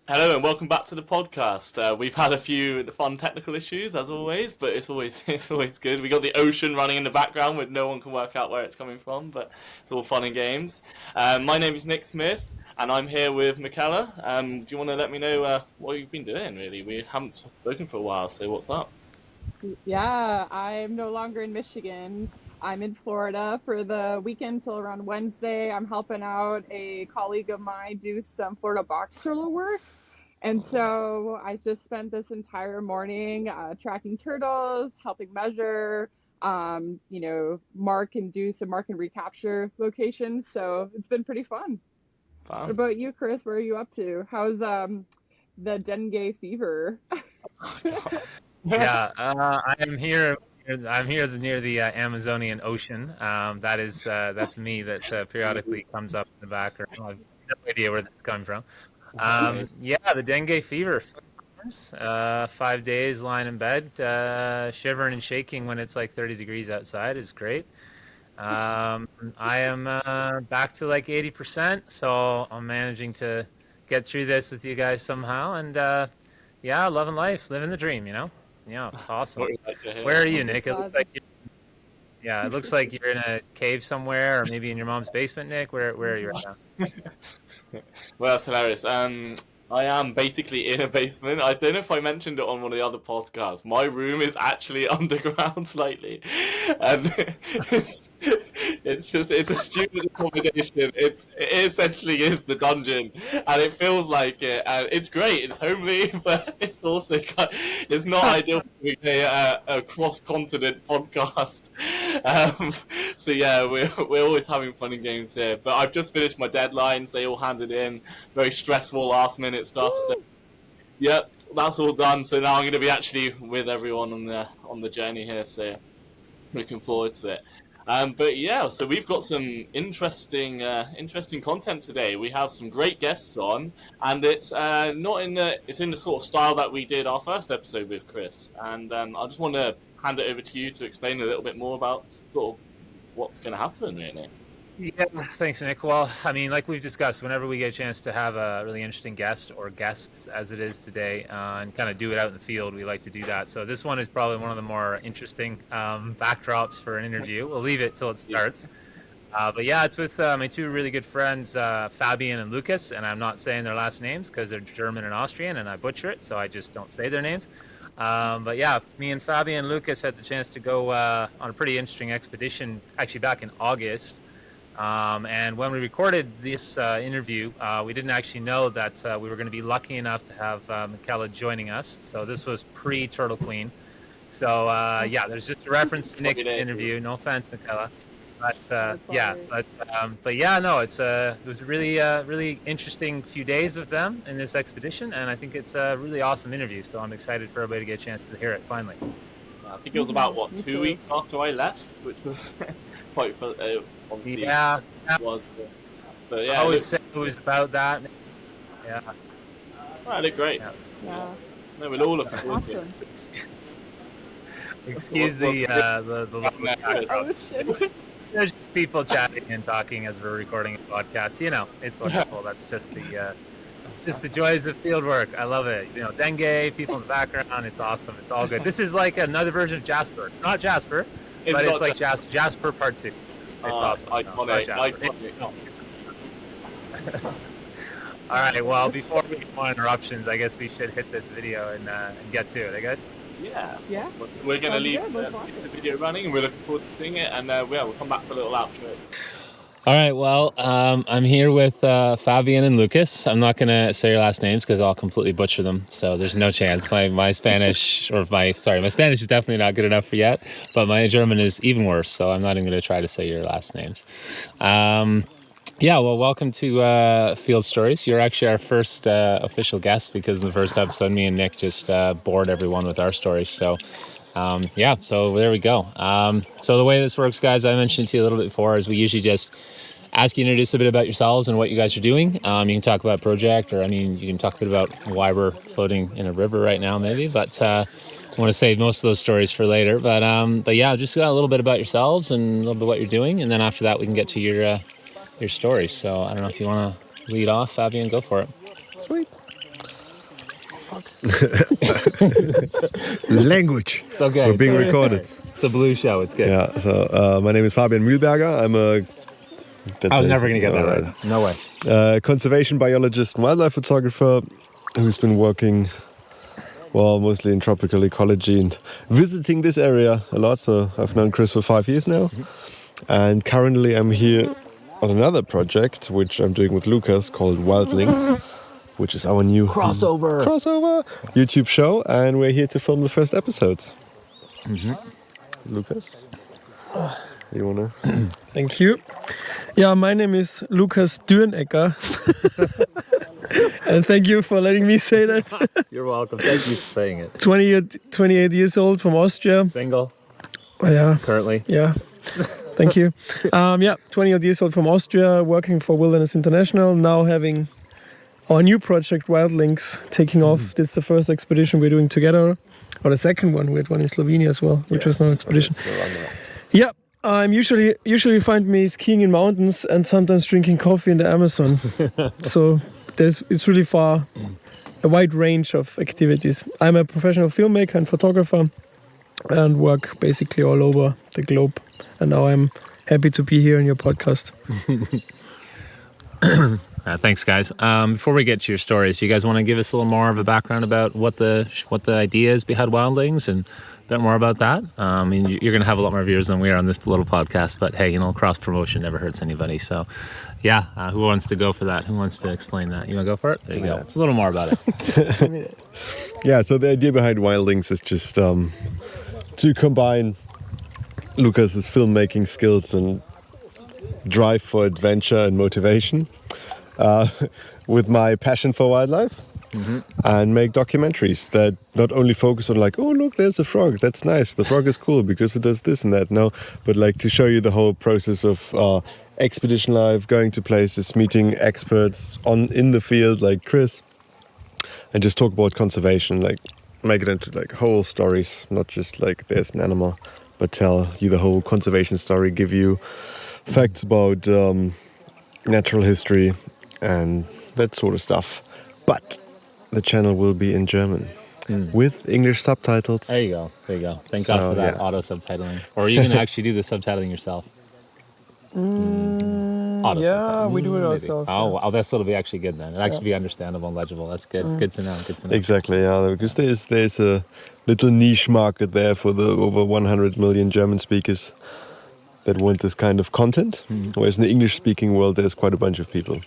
Hello and welcome back to the podcast. We've had a few fun technical issues as always, but it's always it's always good. We got the ocean running in the background, where no one can work out where it's coming from, but it's all fun and games. My name is Nick Smith, and I'm here with Michaela. Do you want to let me know what you've been doing? Really, we haven't spoken for a while, so what's up? Yeah, I'm no longer in Michigan. I'm in Florida for the weekend till around Wednesday. I'm helping out a colleague of mine do some Florida box turtle work. And so I just spent this entire morning tracking turtles, helping measure, mark and do some mark and recapture locations. So it's been pretty fun. What Fun. about you, Chris? Where are you up to? How's the dengue fever? Yeah, I am here. I'm here near the Amazonian Ocean. That's me. That periodically comes up in the background. I have no idea where this is coming from. Yeah, the dengue fever. 5 days lying in bed, shivering and shaking when it's like 30 degrees outside is great. I am back to like 80%, so I'm managing to get through this with you guys somehow. And yeah, loving life, living the dream. Yeah, That's what awesome. we like to hear. Where are you, I'm Nick? glad. Yeah, it looks like you're in a cave somewhere, or maybe in your mom's basement, Nick. Where are you right now? Well, that's hilarious. I am basically in a basement. I don't know if I mentioned it on one of the other podcasts. My room is actually underground slightly, and it's a student accommodation. It essentially is the dungeon, and it feels like it. And it's great. It's homely, but it's also it's not ideal for doing a cross continent podcast. Um, so yeah, we're always having fun and games here. But I've just finished my deadlines. They all handed in. Very stressful last minute stuff. So Woo! yep, that's all done. So now I'm going to be actually with everyone on the journey here. So looking forward to it. But yeah, so we've got some interesting content today. We have some great guests on, and it's not in the it's in the sort of style that we did our first episode with Chris. And I just want to hand it over to you to explain a little bit more about sort of what's going to happen, really. Yeah, thanks, Nick. Well, I mean, like we've discussed, whenever we get a chance to have a really interesting guest or guests, as it is today, and kind of do it out in the field, we like to do that. So this one is probably one of the more interesting backdrops for an interview. We'll leave it till it Yeah. starts. But yeah, it's with my two really good friends, Fabian and Lukas, and I'm not saying their last names because they're German and Austrian, and I butcher it, so I just don't say their names. But yeah, me and Fabian and Lukas had the chance to go on a pretty interesting expedition, actually back in August. And when we recorded this interview, we didn't actually know that we were going to be lucky enough to have Michaela joining us. So this was pre-Turtle Queen. So yeah, there's just a reference to Nick's interview. No offense, Michaela. But That's yeah, funny. but yeah, no, it was a really interesting few days with them in this expedition, and I think it's a really awesome interview. So I'm excited for everybody to get a chance to hear it finally. I think it was about Me 2 weeks after I left, which was quite obviously Yeah, was. But I yeah, would say it was about that. Yeah, it looked great. yeah. Yeah, No, we're all looking forward to awesome. it. Excuse the loud background. Oh shit. There's just people chatting and talking as we're recording a podcast. It's wonderful. That's just it's just the joys of field work. I love it. Dengue, people in the background. It's awesome. It's all good. This is like another version of Jasper. It's not Jasper, but it's like Jasper Part 2. It's awesome. No, it's not iconic, Jasper. iconic. No. All right. Well, before we get more interruptions, I guess we should hit this video and get to it, I guess. Yeah, Yeah, we're gonna sounds leave good. Let's watch the it. video running, and we're looking forward to seeing it. And we'll come back for a little outro. All right. Well, I'm here with Fabian and Lukas. I'm not going to say your last names because I'll completely butcher them. So there's no chance. My Spanish, my Spanish is definitely not good enough for yet, but my German is even worse. So I'm not even going to try to say your last names. Yeah, well, welcome to Field Stories. You're actually our first official guest because in the first episode, me and Nick just bored everyone with our stories. So yeah, so there we go. So the way this works, guys, I mentioned to you a little bit before, is we usually just ask you to introduce a bit about yourselves and what you guys are doing. You can talk about project, or you can talk a bit about why we're floating in a river right now, maybe. But I want to save most of those stories for later. But yeah, just a little bit about yourselves and a little bit what you're doing, and then after that, we can get to your stories. So I don't know if you want to lead off, Fabian. Go for it. Sweet. fuck. Language. It's okay. We're being recorded. It's a blue show. It's good. Yeah. So my name is Fabian Muhlberger. I'm a. I was never going to get that right. No way. Conservation biologist and wildlife photographer who's been working, well, mostly in tropical ecology and visiting this area a lot. So I've known Chris for 5 years now. And currently I'm here on another project, which I'm doing with Lukas, called Wildlings, which is our new Crossover YouTube show. And we're here to film the first episodes. Lukas? You wanna? Thank you. Yeah, my name is Lukas Durnegger. And thank you for letting me say that. You're welcome. Thank you for saying it. 28 years old from Austria. Single. Oh, yeah. Currently. Yeah. Thank you. 28 years old from Austria, working for Wilderness International, now having our new project, Wildlings, taking off. This is the first expedition we're doing together, or the second one. We had one in Slovenia as well, which was no expedition. Yeah. I'm usually find me skiing in mountains and sometimes drinking coffee in the Amazon. So it's really a wide range of activities. I'm a professional filmmaker and photographer and work basically all over the globe. And now I'm happy to be here in your podcast. Thanks, guys. Before we get to your stories, you guys want to give us a little more of a background about what the idea is behind Wildlings and a bit more about that? I mean, you're going to have a lot more viewers than we are on this little podcast, but hey, cross promotion never hurts anybody. So, yeah, who wants to go for that? Who wants to explain that? You want to go for it? There you go. A little more about it. Yeah, so the idea behind Wildlings is just to combine Lukas's filmmaking skills and drive for adventure and motivation with my passion for wildlife. And make documentaries that not only focus on like, oh, look, there's a frog. That's nice. The frog is cool because it does this and that. No, but like to show you the whole process of expedition life, going to places, meeting experts in the field like Chris, and just talk about conservation, like make it into like whole stories, not just like there's an animal, but tell you the whole conservation story, give you facts about natural history and that sort of stuff. But the channel will be in German with English subtitles. There you go. Thank God for that auto subtitling. Or are you going to actually do the subtitling yourself? Yeah, we do it ourselves. Oh, wow, that's what'll be actually good then. It'll actually be understandable and legible. That's good. Good to know. Exactly, yeah. Because there's a little niche market there for the over 100 million German speakers that want this kind of content. Whereas in the English-speaking world, there's quite a bunch of people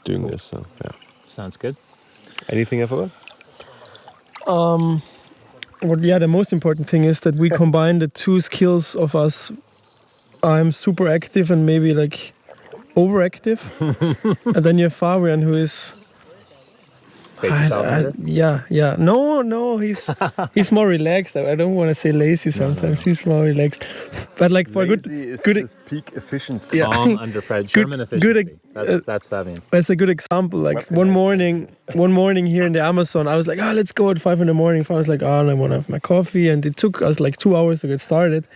doing this. So, yeah. Sounds good. Anything I forgot? The most important thing is that we combine the two skills of us. I'm super active and maybe like overactive. And then you have Fabian, who is... Yeah. No, he's more relaxed. I don't want to say lazy sometimes. No. He's more relaxed. But like for lazy good peak efficiency. Yeah. Calm under pressure. German efficiency. That's Fabian. That's a good example. Like one morning here in the Amazon, I was like, let's go at 5 a.m. I was like, I want to have my coffee, and it took us like 2 hours to get started.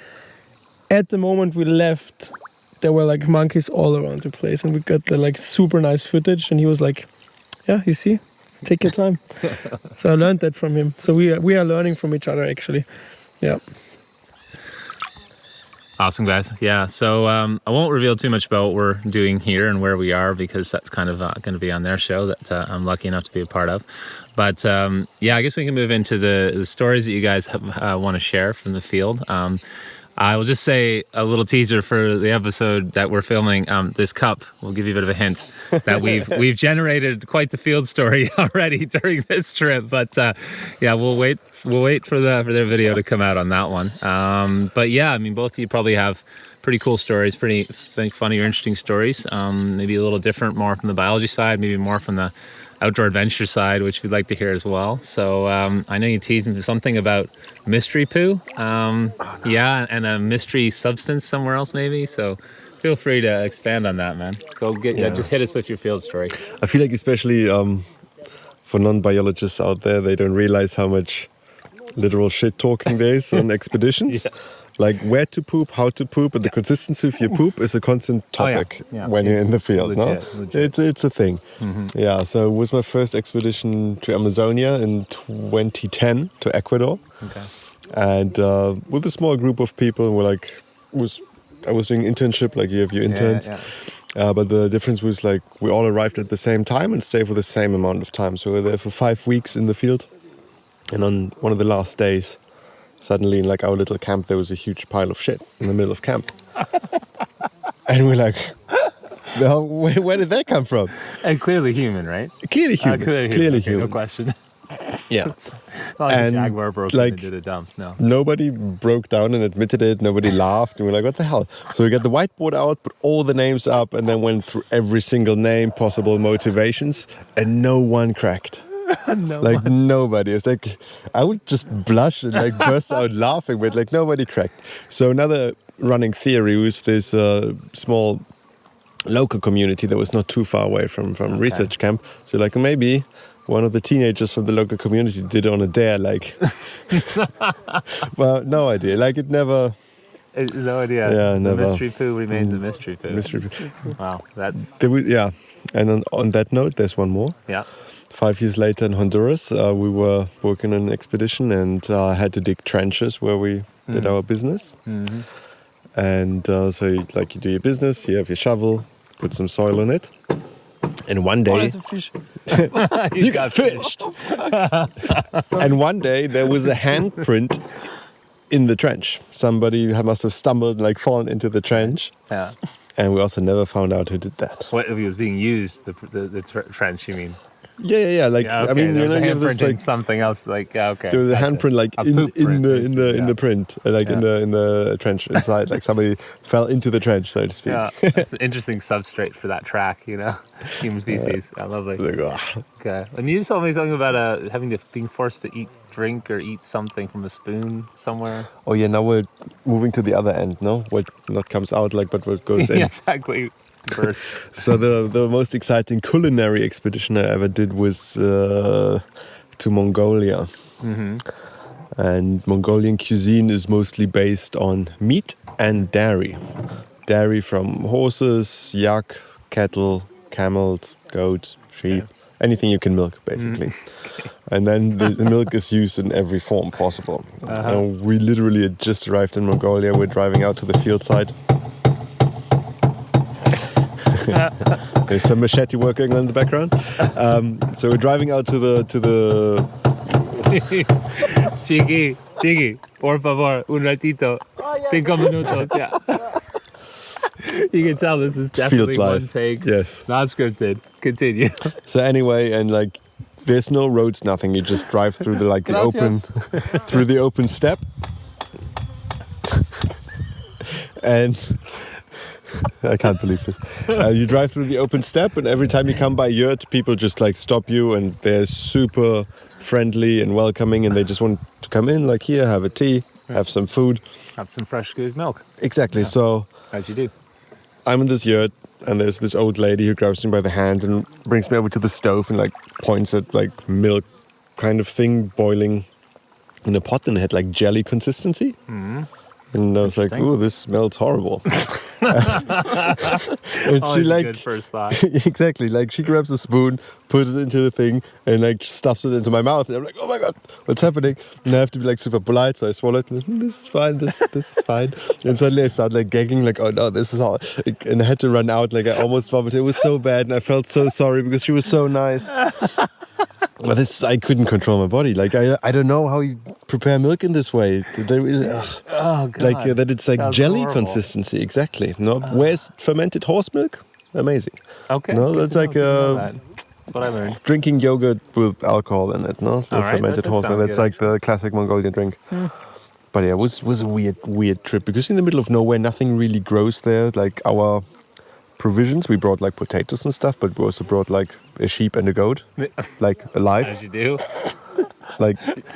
At the moment we left, there were like monkeys all around the place, and we got the like super nice footage. And he was like, "Yeah, you see." Take your time. So I learned that from him. So we are learning from each other, actually. Yeah. Awesome, guys. Yeah. So I won't reveal too much about what we're doing here and where we are, because that's kind of going to be on their show that I'm lucky enough to be a part of. But I guess we can move into the stories that you guys want to share from the field. I will just say a little teaser for the episode that we're filming. This cup will give you a bit of a hint that we've generated quite the field story already during this trip. But we'll wait for their video to come out on that one. But yeah, I mean, both of you probably have pretty cool stories, pretty funny or interesting stories. Maybe a little different, more from the biology side, maybe more from the outdoor adventure side, which we'd like to hear as well. So I know you teased me something about mystery poo, and a mystery substance somewhere else maybe. So feel free to expand on that, man. Just hit us with your field story. I feel like especially for non-biologists out there, they don't realize how much literal shit talking there is on expeditions. Like where to poop, how to poop, and the consistency of your poop is a constant topic when you're in the field. Legit. It's a thing. Yeah, so it was my first expedition to Amazonia in 2010 to Ecuador. Okay. And with a small group of people, I was doing internship, like you have your interns. But the difference was like we all arrived at the same time and stayed for the same amount of time. So we were there for 5 weeks in the field. And on one of the last days, suddenly in like our little camp, there was a huge pile of shit in the middle of camp. And we're like, well, where did that come from? And clearly human, right? Clearly human. Clearly okay, human. No question. Yeah. Not And, a jaguar broke like, into the dump. No. Nobody broke down and admitted it. Nobody laughed. And we're like, what the hell? So we got the whiteboard out, put all the names up, and then went through every single name, possible motivations, and no one cracked. Nobody. It's like, I would just blush and like burst out laughing, but like nobody cracked. So another running theory was this small local community that was not too far away from research camp. So like maybe one of the teenagers from the local community did it on a dare, like, well, no idea. Like it never. No idea. Yeah, the never. mystery poo remains a mystery poo. Mystery poo. Wow, that's. Yeah, and on that note, there's one more. Yeah. 5 years later in Honduras, we were working on an expedition and had to dig trenches where we did our business. Mm-hmm. And so you do your business, you have your shovel, put some soil on it. And one day... there's a fish. you got fished! And one day there was a handprint in the trench. Somebody must have stumbled and fallen into the trench. Yeah. And we also never found out who did that. What if it was being used, the trench, you mean? Yeah. Like, Yeah, okay. I mean, you have this this something else. Like, okay. there was a handprint in the print, in the trench inside. Like somebody fell into the trench, so to speak. Yeah, it's an interesting substrate for that track, human feces. Lovely. Okay. And you told me something about being forced to drink or eat something from a spoon somewhere. Oh yeah, now we're moving to the other end, no? What not comes out but what goes in. Yeah, exactly. So the most exciting culinary expedition I ever did was to Mongolia. Mm-hmm. And Mongolian cuisine is mostly based on meat and dairy. Dairy from horses, yak, cattle, camels, goats, sheep, anything you can milk, basically. And then the milk is used in every form possible. We literally had just arrived in Mongolia. We're driving out to the field site. There's some machete working on in the background. So we're driving out to the Chiqui, por favor, un ratito, 5 minutos, yeah. You can tell this is definitely Field life. one take, Yes. not scripted. Continue. So anyway, and there's no roads, nothing. You just drive through the open steppe, and I can't believe this. You drive through the open steppe, and every time you come by yurt, people just stop you, and they're super friendly and welcoming, and they just want to come in, here, have a tea, have some food, Have some fresh goose milk. Exactly. Yeah. So as you do. I'm in this yurt, and there's this old lady who grabs me by the hand and brings me over to the stove and points at milk kind of thing boiling in a pot, and it had jelly consistency. Mm-hmm. And I was like, "Ooh, this smells horrible." And she good first thought. Exactly. She grabs a spoon, puts it into the thing, and stuffs it into my mouth. And I'm like, "Oh my god, what's happening?" And I have to be super polite, so I swallow it. This is fine. This is fine. And suddenly I start gagging, "Oh no, this is all." And I had to run out. I almost vomited. It was so bad, and I felt so sorry because she was so nice. But I couldn't control my body. I don't know how you prepare milk in this way. There is, oh god! That it's jelly horrible. Consistency. Exactly. No, where's fermented horse milk? Amazing. Okay. No, that's that's what I learned. Drinking yogurt with alcohol in it. No, the fermented horse milk. That's the classic Mongolian drink. But yeah, it was a weird trip because in the middle of nowhere, nothing really grows there. Our provisions, we brought potatoes and stuff, but we also brought a sheep and a goat, alive. As you do.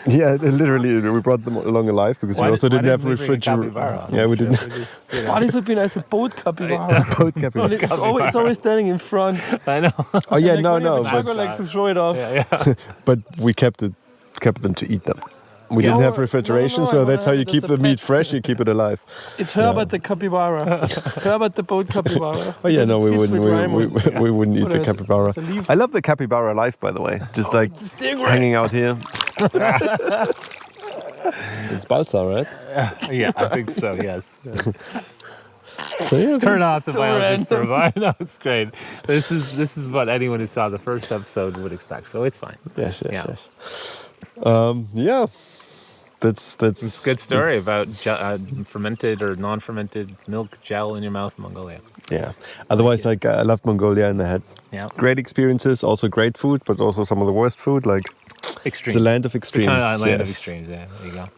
Yeah, literally, we brought them along alive because we also didn't have refrigerator. Yeah, we didn't. This would be nice, a boat capybara. Boat capybara. It's always standing in front. I know. Oh yeah, no. But to throw it off. Yeah. But we kept them to eat them. We didn't No, have refrigeration, no, so that's how you that's keep a the meat pet. fresh. You keep it alive. It's Herbert the capybara. Herbert the boat capybara. Oh yeah, no, we Fits wouldn't. with Raimund. We wouldn't eat What the else? capybara. It's a leaf. I love the capybara life, by the way. Just like It's a stingray. hanging out here. It's balsa, right? Yeah, I think so. Yes. So yeah, Turn off the So biologist for a random. while. No, it's great. This is what anyone who saw the first episode would expect. So it's fine. yes, Yeah. yes. Yeah, that's It's a good story about fermented or non-fermented milk gel in your mouth in Mongolia. Yeah. Otherwise, like I loved Mongolia and I had Yeah. great experiences. Also great food, but also some of the worst food. Like Extreme. it's a land of It's extremes. kind of land of yes. extremes. Yeah. There you go.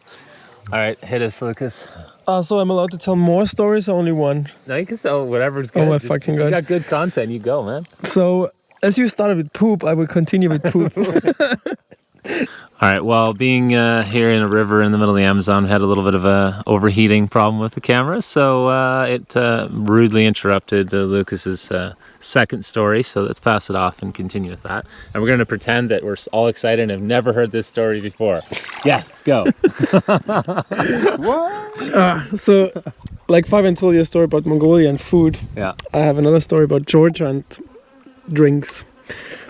All right, hit us, Lucas. So I'm allowed to tell more stories or only one? No, you can tell whatever's good. Oh my Just- fucking if you God. got good content, you go, man. So as you started with poop, I will continue with poop. All right. Well, being here in a river in the middle of the Amazon, we had a little bit of a overheating problem with the camera, so it rudely interrupted Lucas's second story. So let's pass it off and continue with that. And we're going to pretend that we're all excited and have never heard this story before. Yes, go. So, like Fabian told you a story about Mongolia and food, Yeah. I have another story about Georgia and drinks.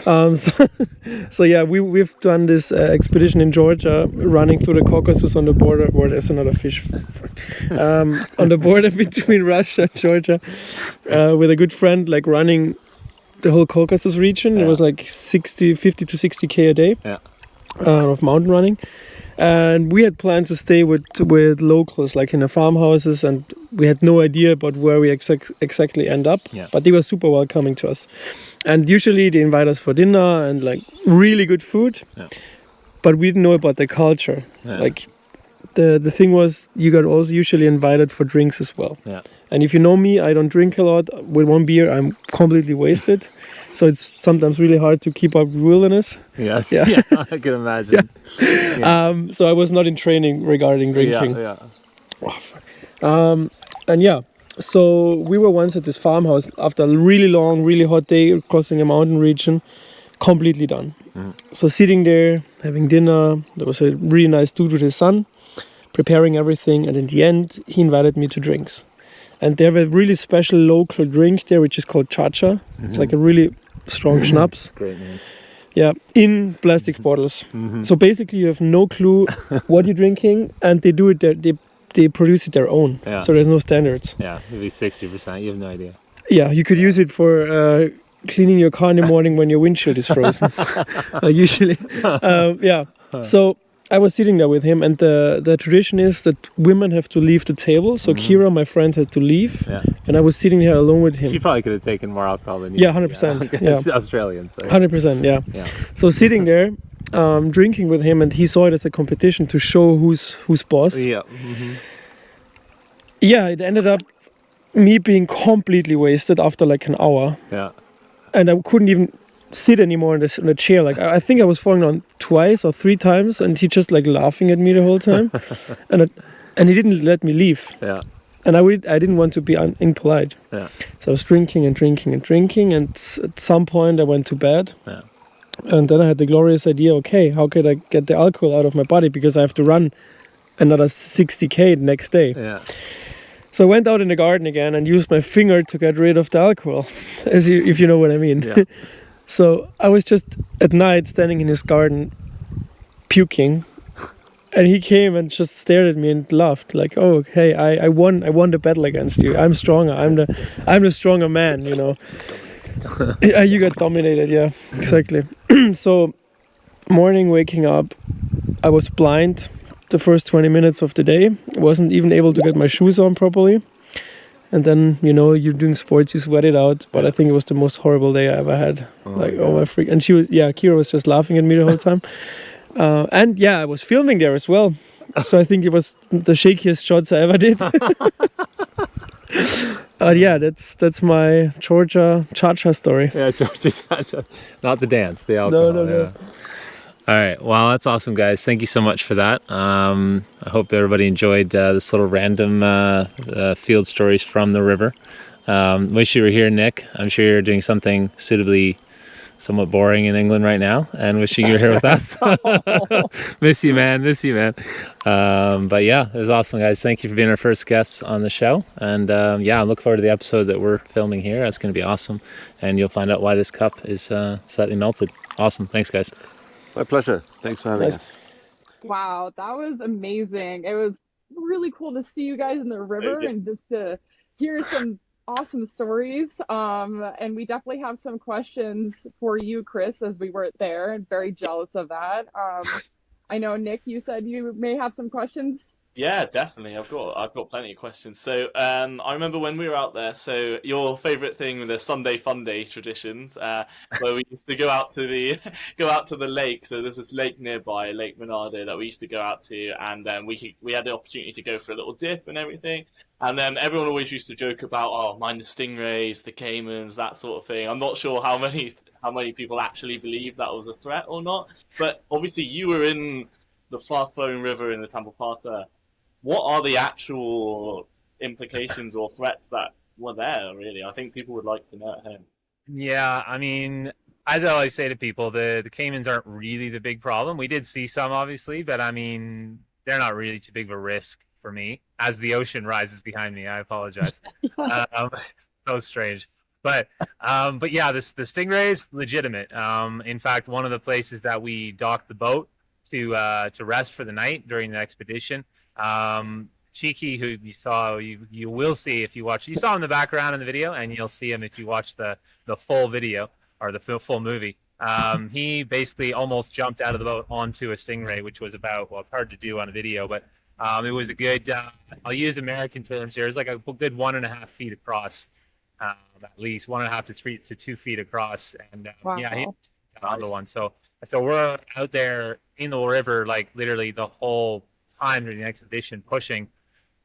So yeah, we've done this expedition in Georgia, running through the Caucasus on the border. Where there's another fish. On the border between Russia and Georgia, with a good friend, like running the whole Caucasus region. It Yeah. was like 50 to 60K a day Yeah. of mountain running. And we had planned to stay with locals, like in the farmhouses, and we had no idea about where we exactly end up. Yeah. But they were super welcoming to us. And usually they invite us for dinner and like really good food. Yeah. But we didn't know about the culture. Yeah. Like the thing was, you got also usually invited for drinks as well. Yeah. And if you know me, I don't drink a lot. With one beer, I'm completely wasted. So it's sometimes really hard to keep up with wilderness. Yes. Yeah. Yeah. I can imagine. So I was not in training regarding drinking. Yeah. And yeah, so we were once at this farmhouse after a really long, really hot day crossing a mountain region, completely done. So sitting there, having dinner, there was a really nice dude with his son, preparing everything, and in the end, he invited me to drinks. And they have a really special local drink there, which is called cha-cha. It's like a really strong schnapps. Great name. Yeah, in plastic bottles. So basically, you have no clue what you're drinking, and they do it there. They produce it their own. Yeah. So there's no standards. Yeah. Maybe 60%. You have no idea. Yeah, you could use it for cleaning your car in the morning when your windshield is frozen. Usually, yeah. So I was sitting there with him, and the tradition is that women have to leave the table. So Kira, my friend, had to leave, Yeah. and I was sitting here alone with him. She probably could have taken more alcohol than you. Yeah, 100%, yeah. She's Australian. So. 100%, yeah. Yeah. So sitting there, drinking with him, and he saw it as a competition to show who's boss. Yeah. Yeah, it ended up me being completely wasted after like an hour, Yeah. and I couldn't even sit anymore in the chair. Like I think I was falling down twice or 3 times, and he just like laughing at me the whole time, and he didn't let me leave. Yeah. And I didn't want to be impolite. Yeah. So I was drinking and drinking and drinking, and at some point I went to bed. Yeah. And then I had the glorious idea, okay, how could I get the alcohol out of my body? Because I have to run another 60K the next day. Yeah. So I went out in the garden again and used my finger to get rid of the alcohol, if you know what I mean. Yeah. So I was just at night standing in his garden, puking, and he came and just stared at me and laughed, like, "Oh, hey, I won the battle against you. I'm stronger. I'm the stronger man, you know." Yeah, you got dominated, yeah, exactly. So, morning, waking up, I was blind the first 20 minutes of the day. Wasn't even able to get my shoes on properly. And then, you know, you're doing sports, you sweat it out. But I think it was the most horrible day I ever had. Oh my freak. And Kira was just laughing at me the whole time. And yeah, I was filming there as well. So I think it was the shakiest shots I ever did. Yeah, that's my Georgia cha-cha story. Yeah, Georgia, not the dance, the alcohol. No. Yeah. All right, well, that's awesome, guys. Thank you so much for that. I hope everybody enjoyed this little random field stories from the river. Wish you were here, Nick. I'm sure you're doing something suitably somewhat boring in England right now, and wishing you were here with us. Miss you, man. But yeah, it was awesome, guys. Thank you for being our first guests on the show. And yeah, I look forward to the episode that we're filming here. That's going to be awesome. And you'll find out why this cup is slightly melted. Awesome. Thanks, guys. My pleasure. Thanks for having us. Wow, that was amazing. It was really cool to see you guys in the river and just to hear some awesome stories. And we definitely have some questions for you, Chris, as we weren't there, and very jealous of that. I know, Nick, you said you may have some questions. Yeah, definitely. I've got plenty of questions. So, I remember when we were out there. So, your favourite thing with the Sunday Fun Day traditions, where we used to go out to the lake. So there's this lake nearby, Lake Monado, that we used to go out to, and we had the opportunity to go for a little dip and everything. And then everyone always used to joke about, oh, mind the stingrays, the caimans, that sort of thing. I'm not sure how many people actually believe that was a threat or not. But obviously, you were in the fast-flowing river in the Tambopata. What are the actual implications or threats that were there, really? I think people would like to know at home. Yeah, I mean, as I always say to people, the caimans aren't really the big problem. We did see some, obviously, but I mean, they're not really too big of a risk for me. As the ocean rises behind me, I apologize. So strange. But yeah, the stingrays, legitimate. In fact, one of the places that we docked the boat to rest for the night during the expedition, Cheeky, who you will see if you watch. You saw him in the background in the video, and you'll see him if you watch the full video or the full movie. He basically almost jumped out of the boat onto a stingray, which was about, well, it's hard to do on a video, but it was a good. I'll use American terms here. It's like a good 1.5 feet across, at least 1.5 to 2 feet across, and Wow. yeah, he another one. So we're out there in the river, like literally the whole time during the expedition, pushing.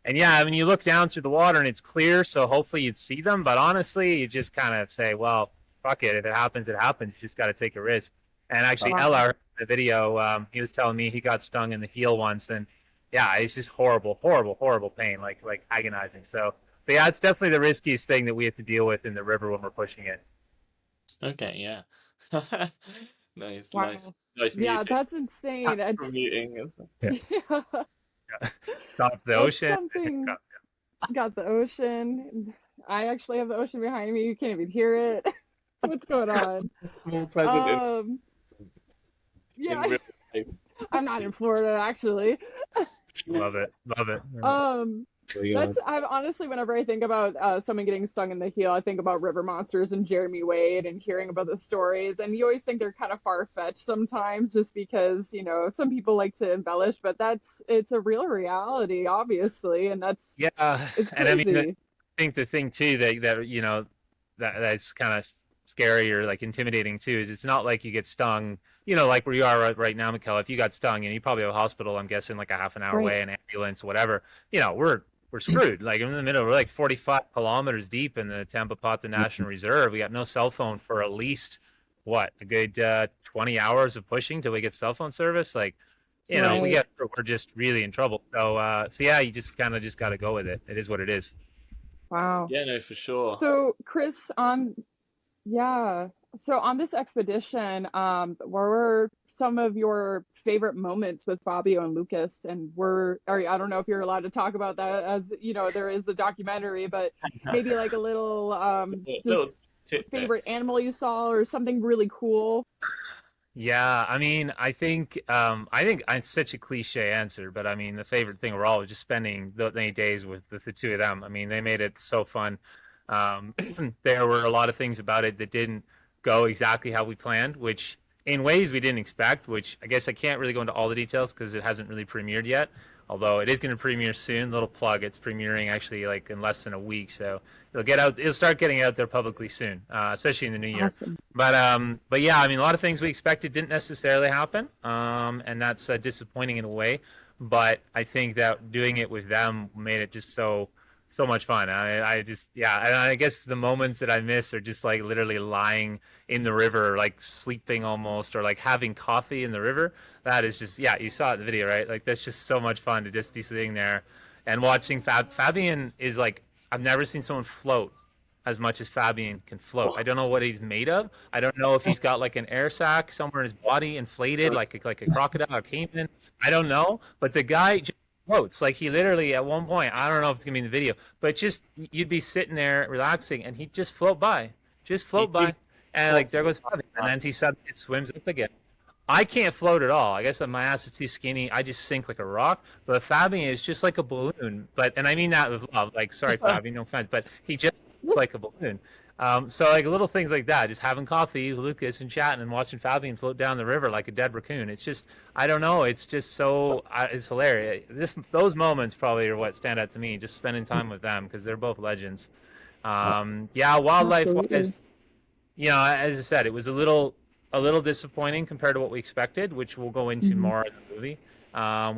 And yeah, I mean, you look down through the water and it's clear, so hopefully you'd see them. But honestly, you just kind of say, well, fuck it. If it happens, it happens. You just got to take a risk. And actually, Ella, in the video, he was telling me he got stung in the heel once, and yeah, it's just horrible pain, like agonizing. So yeah, it's definitely the riskiest thing that we have to deal with in the river when we're pushing it. Okay, yeah. Nice, Wow. nice Yeah, muting. that's insane. That's muting. Yeah. Stop the ocean. Something got the ocean. I actually have the ocean behind me. You can't even hear it. What's going on? More present Yeah, in real life. I'm not in Florida actually. Love it. I've honestly, whenever I think about someone getting stung in the heel, I think about river monsters and Jeremy Wade and hearing about the stories. And you always think they're kind of far-fetched sometimes, just because, you know, some people like to embellish, but it's a real reality, obviously, and it's crazy. And I mean, I think the thing too that you know that's kind of scary or like intimidating too is it's not like you get stung, you know, like where you are right now, Michaela. If you got stung, and you probably have a hospital, I'm guessing, like a half an hour away, an ambulance, whatever. You know, we're screwed. Like in the middle, we're like 45 kilometers deep in the Tambopata National Reserve. We got no cell phone for at least a good 20 hours of pushing till we get cell phone service. Like, you know, we're just really in trouble. So yeah, you just kind of got to go with it. It is what it is. Wow. Yeah, no, for sure. So Chris, so on this expedition, what were some of your favorite moments with Fabio and Lukas? And I don't know if you're allowed to talk about that, as you know, there is the documentary, but maybe like a little just favorite animal you saw or something really cool. Yeah, I mean, I think it's such a cliche answer, but I mean, the favorite thing overall was just spending the 8 days with the two of them. I mean, they made it so fun. There were a lot of things about it that didn't go exactly how we planned, which in ways we didn't expect, which I guess I can't really go into all the details because it hasn't really premiered yet, although it is going to premiere soon. Little plug, it's premiering actually like in less than a week, so it'll start getting out there publicly soon, especially in the new year. Awesome. But yeah, I mean, a lot of things we expected didn't necessarily happen, and that's disappointing in a way, but I think that doing it with them made it just so much fun. I just, yeah, and I guess the moments that I miss are just like literally lying in the river, like sleeping almost, or like having coffee in the river. That is just, yeah, you saw it in the video, right? Like that's just so much fun to just be sitting there and watching. Fabian is like, I've never seen someone float as much as Fabian can float. I don't know what he's made of. I don't know if he's got like an air sac somewhere in his body inflated like a crocodile or caiman. I don't know, but the guy just floats. Like he literally at one point, I don't know if it's gonna be in the video, but just you'd be sitting there relaxing and he'd just float by. Just float by. And like there goes Fabian. And then he suddenly swims up again. I can't float at all. I guess my ass is too skinny. I just sink like a rock. But Fabian is just like a balloon. And I mean that with love. Like, sorry, Fabian, no offense, but he just looks like a balloon. So like little things like that, just having coffee with Lukas and chatting and watching Fabian float down the river like a dead raccoon. It's just, I don't know. It's just so, it's hilarious. Those moments probably are what stand out to me. Just spending time with them because they're both legends. Yeah, wildlife wise, you know, as I said, it was a little disappointing compared to what we expected, which we'll go into more in the movie.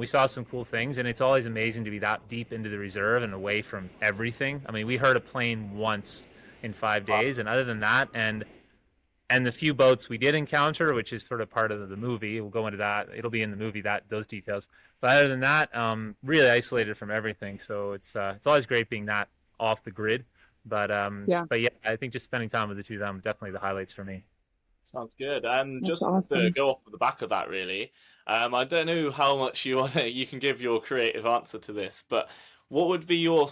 We saw some cool things, and it's always amazing to be that deep into the reserve and away from everything. I mean, we heard a plane once in 5 days, and other than that, and the few boats we did encounter, which is sort of part of the movie, we'll go into that. It'll be in the movie, those details. But other than that, really isolated from everything. So it's always great being that off the grid. But yeah, I think just spending time with the two of them definitely the highlights for me. Sounds good. And just to go off the back of that, really, I don't know how much you can give your creative answer to this, but what would be your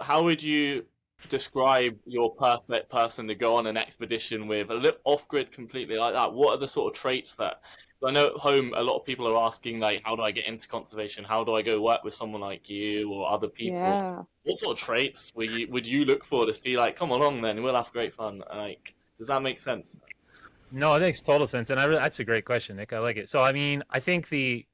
how would you describe your perfect person to go on an expedition with, a little off grid completely like that? What are the sort of traits that, I know at home a lot of people are asking, like, how do I get into conservation? How do I go work with someone like you or other people? Yeah. What sort of traits would you look for to be like, come along then, we'll have great fun? Like, does that make sense? No, it makes total sense, and that's a great question, Nick. I like it. So, I mean, I think there's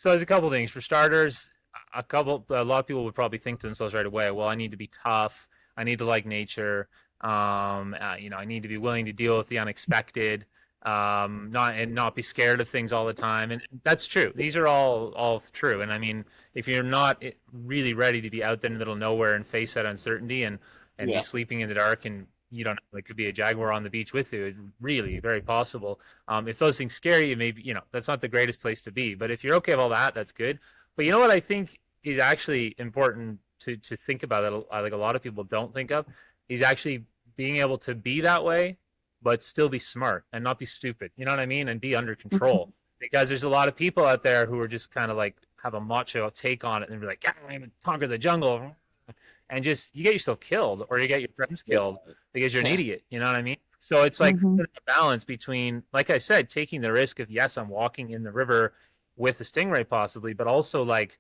a couple things. For starters, a lot of people would probably think to themselves right away, well, I need to be tough. I need to like nature. I need to be willing to deal with the unexpected. Not be scared of things all the time, and that's true. These are all true. And I mean, if you're not really ready to be out there in the middle of nowhere and face that uncertainty and be sleeping in the dark, and you don't know, it could be a jaguar on the beach with you. It's really very possible. If those things scare you, maybe that's not the greatest place to be. But if you're okay with all that, that's good. But you know what I think is actually important to think about that, like a lot of people don't think of, is actually being able to be that way but still be smart and not be stupid. You know what I mean? And be under control. Because there's a lot of people out there who are just kind of like have a macho take on it and be like, yeah, I'm gonna conquer the jungle. And just, you get yourself killed or you get your friends killed because you're an idiot. You know what I mean? So it's like a balance between, like I said, taking the risk of, yes, I'm walking in the river with a stingray possibly, but also like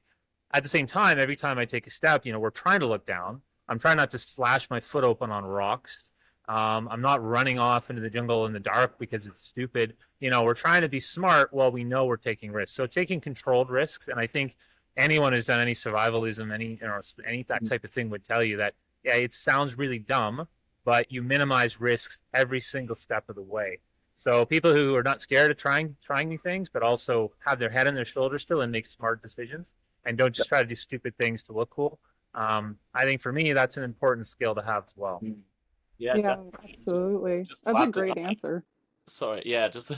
at the same time, every time I take a step, we're trying to look down. I'm trying not to slash my foot open on rocks. I'm not running off into the jungle in the dark because it's stupid. We're trying to be smart while we know we're taking risks. So taking controlled risks, and I think anyone who's done any survivalism, any that type of thing would tell you that, yeah, it sounds really dumb, but you minimize risks every single step of the way. So people who are not scared of trying new things, but also have their head on their shoulders still and make smart decisions and don't just try to do stupid things to look cool. I think for me, that's an important skill to have as well. Yeah, absolutely. That's a great answer. Sorry, yeah, just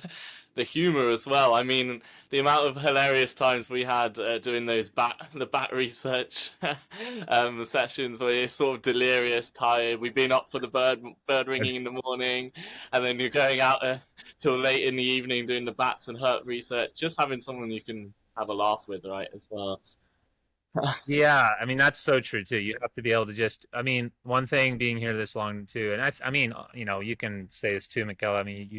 the humor as well. I mean, the amount of hilarious times we had doing those the bat research sessions where you're sort of delirious, tired. We've been up for the bird ringing in the morning, and then you're going out till late in the evening doing the bats and herp research. Just having someone you can have a laugh with, right, as well. Yeah, I mean, that's so true too. You have to be able to one thing being here this long too, and I mean, you can say this too, Michaela. I mean,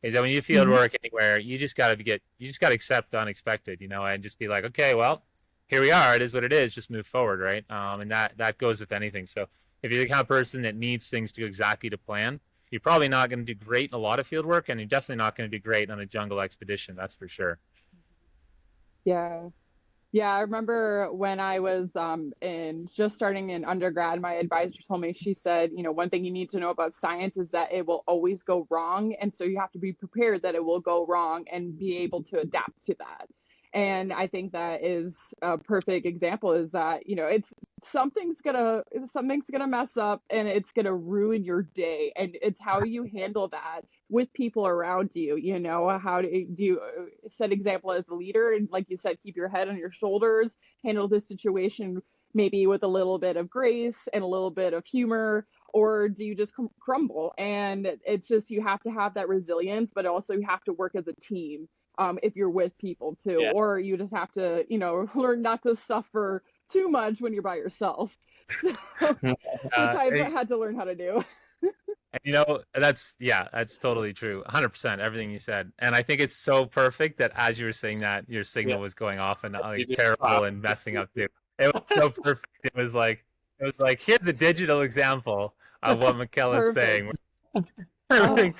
is that when you field work anywhere, you just got to accept the unexpected, and just be like, okay, well, here we are. It is what it is. Just move forward, right? And that goes with anything. So if you're the kind of person that needs things to go exactly to plan, you're probably not going to do great in a lot of field work, and you're definitely not going to do great on a jungle expedition. That's for sure. Yeah, I remember when I was just starting in undergrad, my advisor told me, she said, one thing you need to know about science is that it will always go wrong. And so you have to be prepared that it will go wrong and be able to adapt to that. And I think that is a perfect example, is that, it's something's gonna mess up and it's gonna ruin your day. And it's how you handle that with people around you. How do you set example as a leader, and like you said, keep your head on your shoulders, handle this situation maybe with a little bit of grace and a little bit of humor, or do you just crumble? And it's just, you have to have that resilience, but also you have to work as a team, if you're with people too. Yeah. Or you just have to, learn not to suffer too much when you're by yourself. So, which I've had to learn how to do. And that's totally true. 100%, everything you said. And I think it's so perfect that as you were saying that, your signal was going off and terrible and messing up too. It was so perfect. It was like, here's a digital example of what Michaela's saying. Everything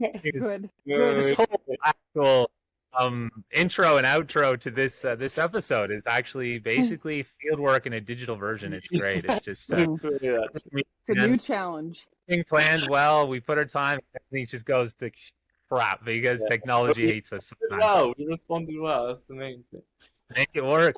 Good. this whole actual intro and outro to this episode is actually basically field work in a digital version. It's great. It's just it's a new challenge. Being planned well. We put our time. Everything just goes to crap because technology hates us. Wow, we responded well. That's the main thing. Make it work,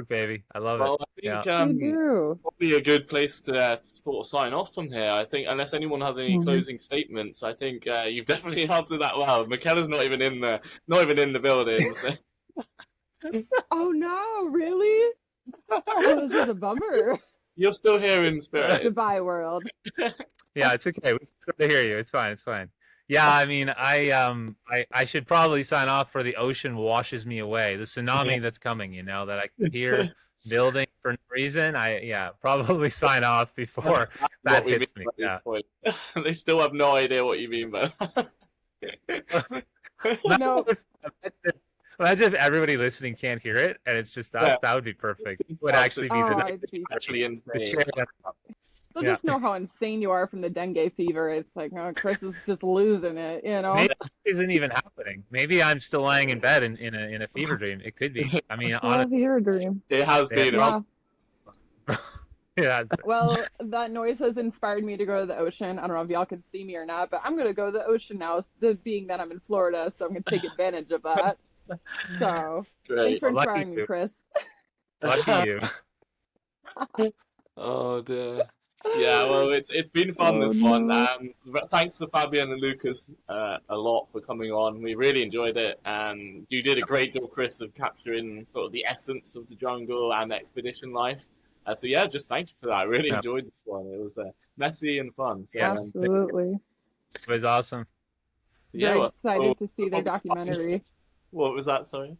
baby. I love it. I think probably a good place to sort of sign off from here. I think, unless anyone has any closing statements, I think you've definitely answered that well. Michaela's not even in the building. So. Oh no, really? Oh, this is a bummer. You're still here in spirit. Goodbye, world. Yeah, it's okay. We can hear you. It's fine. Yeah, I mean, I should probably sign off for the ocean washes me away. The tsunami that's coming, that I can hear building for no reason. Probably sign off before that hits me. Yeah. They still have no idea what you mean by that. No. Imagine if everybody listening can't hear it, and it's just us. That would be perfect. It would actually be actually insane. They'll just know how insane you are from the dengue fever. It's like, oh, Chris is just losing it, Maybe it isn't even happening. Maybe I'm still lying in bed in a fever dream. It could be. I mean, a fever dream. It has been. Yeah. Well, that noise has inspired me to go to the ocean. I don't know if y'all can see me or not, but I'm going to go to the ocean now, being that I'm in Florida, so I'm going to take advantage of that. So, thanks for inspiring me, Chris. Lucky you. Oh dear. Yeah, well, it's been fun, this one. Thanks to Fabian and Lukas a lot for coming on. We really enjoyed it, and you did a great job, Chris, of capturing sort of the essence of the jungle and expedition life. So yeah, just thank you for that. I really enjoyed this one. It was messy and fun. So, absolutely. It was awesome. So, very excited to see their documentary. What was that? Sorry.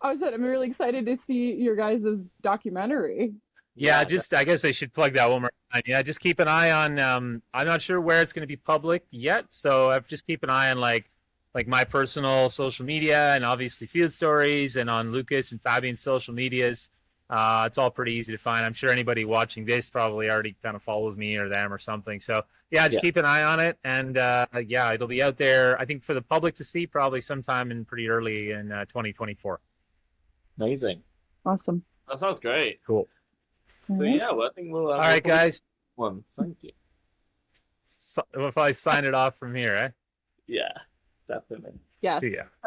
I said I'm really excited to see your guys' documentary. Yeah, I guess I should plug that one more time. Yeah, just keep an eye on. I'm not sure where it's going to be public yet, so I've just keep an eye on like my personal social media and obviously Field Stories, and on Lukas and Fabian's social medias. It's all pretty easy to find. I'm sure anybody watching this probably already kind of follows me or them or something. So yeah, just keep an eye on it, and it'll be out there, I think, for the public to see probably sometime in pretty early in 2024. Amazing. Awesome. That sounds great. Cool. So yeah, well, I think we'll. All right, guys. Thank you. So, we'll probably sign it off from here, eh? Yeah, definitely. Yeah. See ya.